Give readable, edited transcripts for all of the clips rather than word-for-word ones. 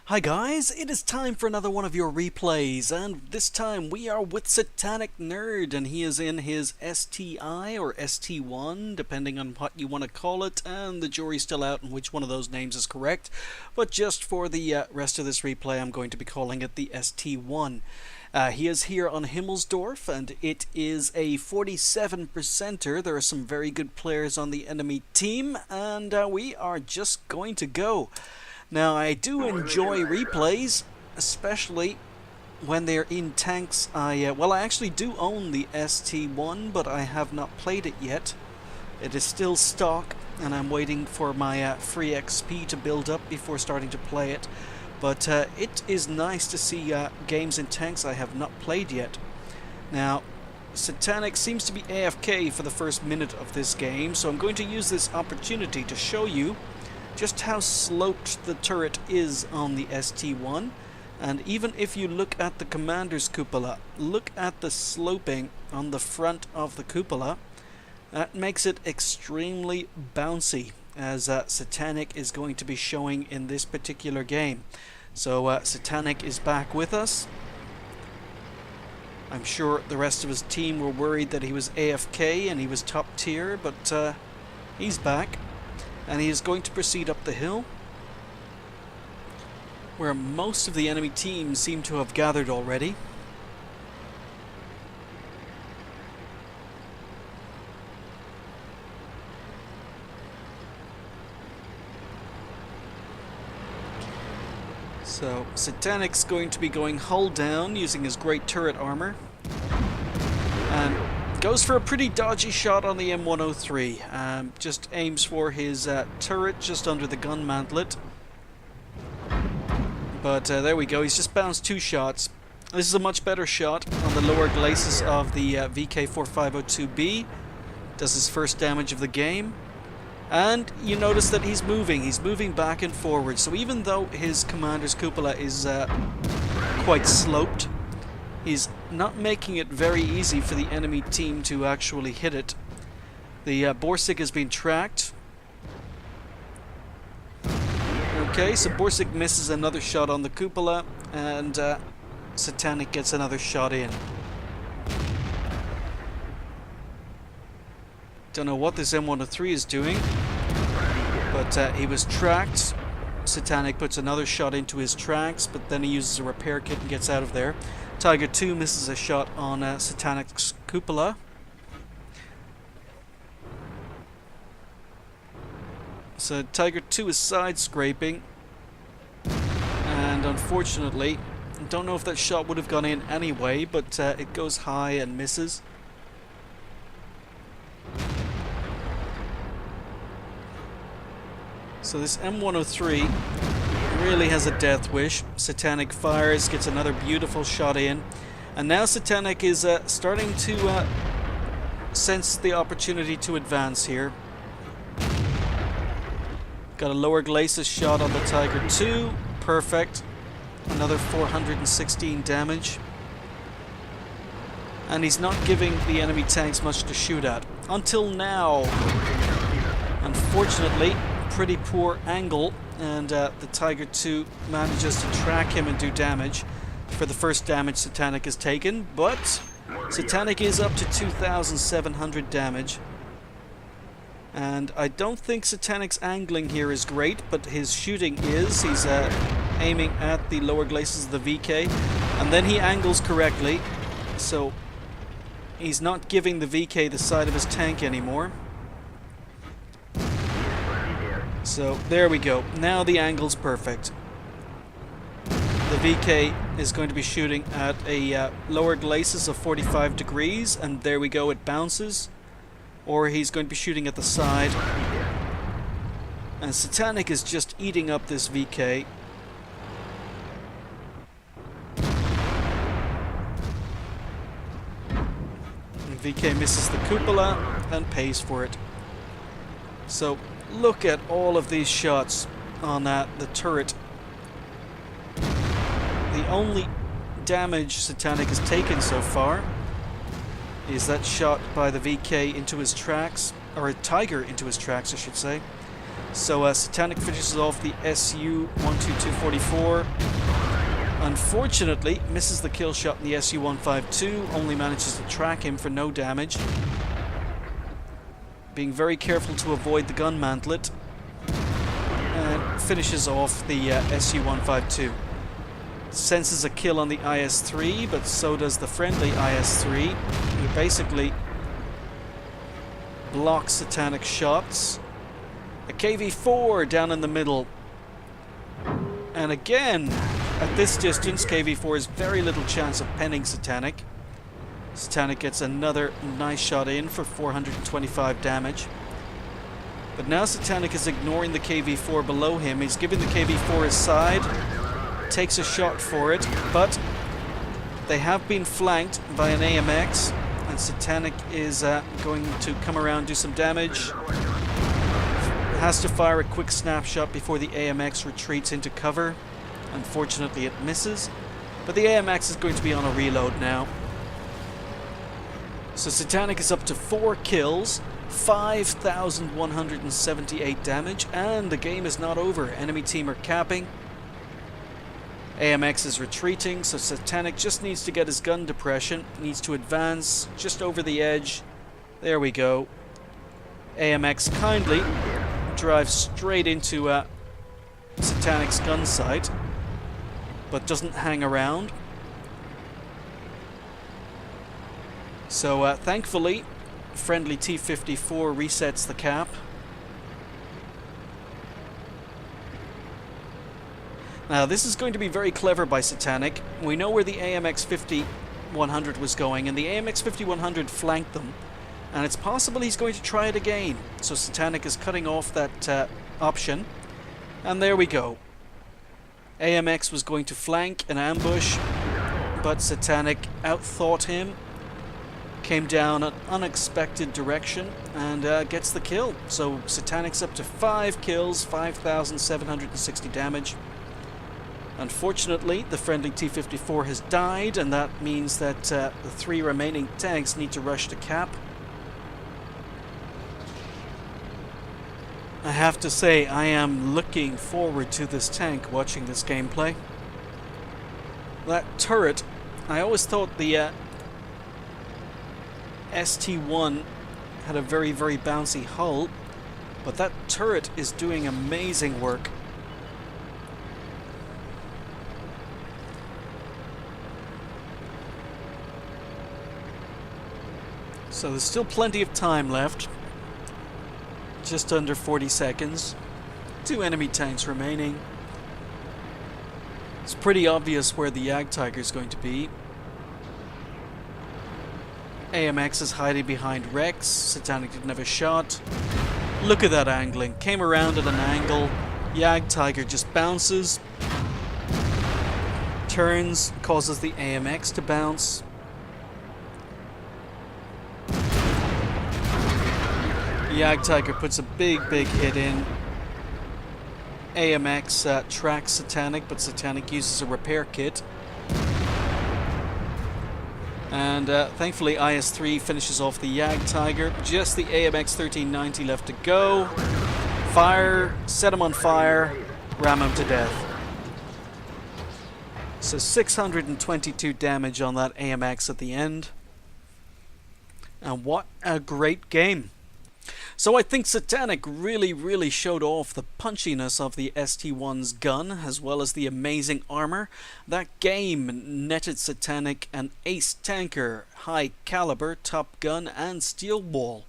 Hi guys, it is time for another one of your replays, and this time we are with Satanic Nerd, and he is in his STI or ST1, depending on what you want to call it, and the jury's still out on which one of those names is correct, but just for the rest of this replay I'm going to be calling it the ST1. He is here on Himmelsdorf, and it is a 47%er. There are some very good players on the enemy team, and we are just going to go. Now, I do enjoy replays, especially when they're in tanks. I actually do own the ST1, but I have not played it yet. It is still stock, and I'm waiting for my free XP to build up before starting to play it. But it is nice to see games in tanks I have not played yet. Now, Satanic seems to be AFK for the first minute of this game, so I'm going to use this opportunity to show you just how sloped the turret is on the ST1. And even if you look at the commander's cupola, look at the sloping on the front of the cupola. That makes it extremely bouncy, as Satanic is going to be showing in this particular game. So Satanic is back with us. I'm sure the rest of his team were worried that he was AFK and he was top tier, but he's back. And he is going to proceed up the hill, where most of the enemy teams seem to have gathered already. So Satanic's going to be going hull down using his great turret armor, and goes for a pretty dodgy shot on the M103. Just aims for his turret just under the gun mantlet. But there we go, he's just bounced two shots. This is a much better shot on the lower glacis of the VK4502B. Does his first damage of the game. And you notice that he's moving back and forward. So even though his commander's cupola is quite sloped, he's not making it very easy for the enemy team to actually hit it. The Borsig has been tracked. Okay, so Borsig misses another shot on the cupola, and Satanic gets another shot in. Don't know what this M103 is doing, but he was tracked. Satanic puts another shot into his tracks, but then he uses a repair kit and gets out of there. Tiger 2 misses a shot on Satanic's cupola. So Tiger 2 is side scraping, and unfortunately, I don't know if that shot would have gone in anyway, but it goes high and misses. So this M103 really has a death wish. Satanic fires, gets another beautiful shot in, and now Satanic is starting to sense the opportunity to advance here. Got a lower glacis shot on the Tiger 2, perfect. Another 416 damage. And he's not giving the enemy tanks much to shoot at. Until now. Unfortunately, pretty poor angle, and the Tiger 2 manages to track him and do damage for the first damage Satanic has taken, but Satanic is up to 2,700 damage. And I don't think Satanic's angling here is great, but his shooting is. He's aiming at the lower glacis of the VK, and then he angles correctly, so he's not giving the VK the side of his tank anymore. So there we go. Now the angle's perfect. The VK is going to be shooting at a lower glacis of 45 degrees, and there we go, it bounces. Or he's going to be shooting at the side. And Satanic is just eating up this VK. And VK misses the cupola and pays for it. So look at all of these shots on the turret. The only damage Satanic has taken so far is that shot by the VK into his tracks, or a Tiger into his tracks, I should say. So Satanic finishes off the SU-12244. Unfortunately, misses the kill shot in the SU-152, only manages to track him for no damage. Being very careful to avoid the gun mantlet. And finishes off the SU-152. Senses a kill on the IS-3, but so does the friendly IS-3. He basically blocks Satanic shots. A KV-4 down in the middle. And again, at this distance, KV-4 has very little chance of penning Satanic. Satanic gets another nice shot in for 425 damage. But now Satanic is ignoring the KV-4 below him. He's giving the KV-4 his side. Takes a shot for it, but they have been flanked by an AMX. And Satanic is going to come around, do some damage. Has to fire a quick snapshot before the AMX retreats into cover. Unfortunately, it misses. But the AMX is going to be on a reload now. So Satanic is up to 4 kills, 5,178 damage, and the game is not over. Enemy team are capping. AMX is retreating, so Satanic just needs to get his gun depression. Needs to advance just over the edge. There we go. AMX kindly drives straight into Satanic's gun sight, but doesn't hang around. So thankfully, friendly T-54 resets the cap. Now this is going to be very clever by Satanic. We know where the AMX 5100 was going, and the AMX 5100 flanked them. And it's possible he's going to try it again. So Satanic is cutting off that option. And there we go. AMX was going to flank and ambush, but Satanic outthought him. Came down an unexpected direction and gets the kill. So Satanic's up to 5 kills, 5,760 damage. Unfortunately, the friendly T-54 has died, and that means that the 3 remaining tanks need to rush to cap. I have to say, I am looking forward to this tank watching this gameplay. That turret, I always thought the ST1 had a very, very bouncy hull, but that turret is doing amazing work. So there's still plenty of time left. Just under 40 seconds. 2 enemy tanks remaining. It's pretty obvious where the Jagdtiger is going to be. AMX is hiding behind Rex. Satanic didn't have a shot. Look at that angling. Came around at an angle. Jagdtiger just bounces. Turns, causes the AMX to bounce. Jagdtiger puts a big hit in. AMX tracks Satanic, but Satanic uses a repair kit. And thankfully IS-3 finishes off the Jagdtiger. Just the AMX 1390 left to go. Fire, set him on fire, ram him to death. So 622 damage on that AMX at the end. And what a great game. So I think Satanic really showed off the punchiness of the ST1's gun, as well as the amazing armor. That game netted Satanic an ace tanker, high caliber, top gun, and steel ball.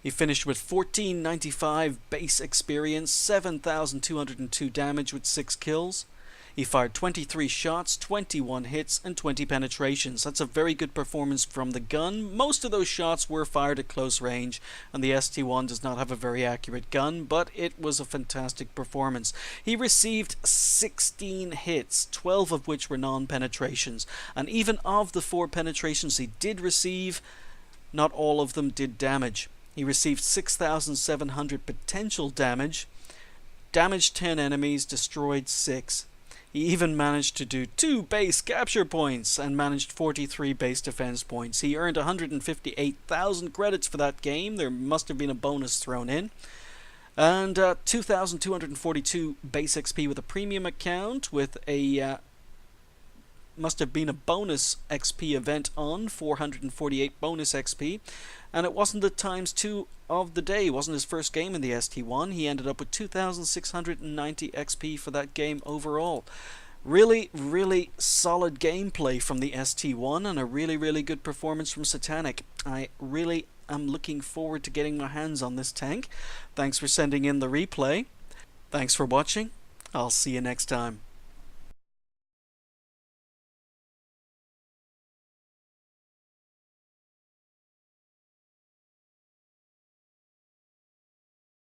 He finished with 1495 base experience, 7,202 damage with 6 kills. He fired 23 shots, 21 hits, and 20 penetrations. That's a very good performance from the gun. Most of those shots were fired at close range, and the ST1 does not have a very accurate gun, but it was a fantastic performance. He received 16 hits, 12 of which were non-penetrations, and even of the 4 penetrations he did receive, not all of them did damage. He received 6,700 potential damage, damaged 10 enemies, destroyed 6. He even managed to do 2 base capture points and managed 43 base defense points. He earned 158,000 credits for that game. There must have been a bonus thrown in. And 2,242 base XP with a premium account with a must have been a bonus XP event on 448 bonus XP, and it wasn't the times 2 of the day. It wasn't his first game in the ST1. He ended up with 2,690 XP for that game overall. Really, really solid gameplay from the ST1 and a really, really good performance from Satanic. I really am looking forward to getting my hands on this tank. Thanks for sending in the replay. Thanks for watching. I'll see you next time.